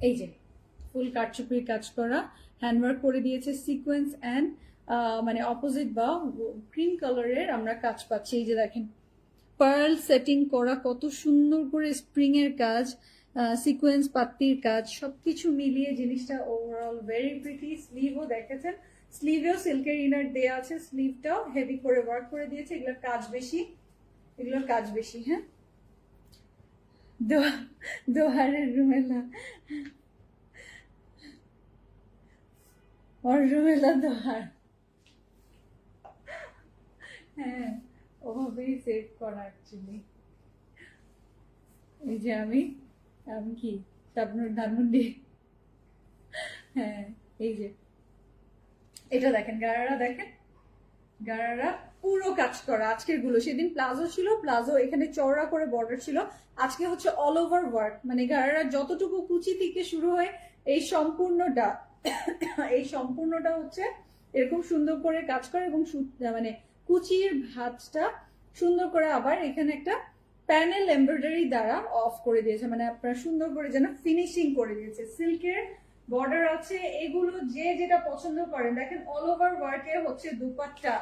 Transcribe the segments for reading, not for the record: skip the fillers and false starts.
এই যে ফুল কারচুপির কাজ করা, হ্যান্ডওয়ার্ক করে দিয়েছে, সিকোয়েন্স অ্যান্ড মানে অপোজিট বা ক্রিম কালারের আমরা কাজ পাচ্ছি। এই যে দেখেন পার্ল সেটিং করা, কত সুন্দর করে স্প্রিং এর কাজ, সিকোয়েন্স পাত্তির কাজ, সবকিছু মিলিয়ে জিনিসটা ওভারঅল ভেরি প্রিটি। স্লিভও দেখেছেন, স্লিভেও সিল্কের ইনার দেওয়া আছে, স্লিভটাও হেভি করে ওয়ার্ক করে দিয়েছে। এগুলোর কাজ বেশি, এগুলোর কাজ বেশি। হ্যাঁ, দোহারের রুমেলা, ওর রুমেলা দোহার। হ্যাঁ, ওভাবেই সেভ করা অ্যাকচুয়ালি। এই যে আমি আমি কি শাবনুর ধানমন্ডি। হ্যাঁ, এই যে এটা দেখেন, গারারা দেখেন, গারারা পুরো কাজ করা। আজকের গুলো, সেদিন প্লাজো ছিল, প্লাজো এখানে চওড়া করে বর্ডার ছিল, আজকে হচ্ছে অল ওভার ওয়ার্ক। মানে গারারা যতটুকু কুচি থেকে শুরু হয় এই সম্পূর্ণটা, এই সম্পূর্ণটা হচ্ছে এরকম সুন্দর করে কাজ করে, এবং মানে কুচির ভাঁজটা সুন্দর করে আবার এখানে একটা প্যানেল এমব্রয়ডারি দ্বারা অফ করে দিয়েছে, মানে আপনারা সুন্দর করে যেন ফিনিশিং করে দিয়েছে। সিল্কের বর্ডার আছে, এগুলো যে যেটা পছন্দ করেন। দেখেন অল ওভার ওয়ার্কে হচ্ছে দুপাট্টা,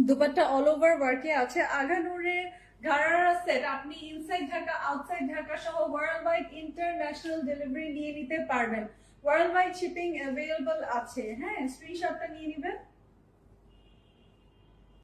দুপাট্টা অল ওভার ওয়ার্কে আছে। আগানুরের ঘাড়ারা সেট আপনি ইনসাইড ঢাকা আউটসাইড ঢাকা সহ ওয়ার্ল্ড ওয়াইড ইন্টারন্যাশনাল ডেলিভারি নিয়ে নিতে পারবেন। ওয়ার্ল্ড ওয়াইড শিপিং অ্যাভেলেবল আছে। হ্যাঁ, স্ক্রিনশটটা নিয়ে নেবেন।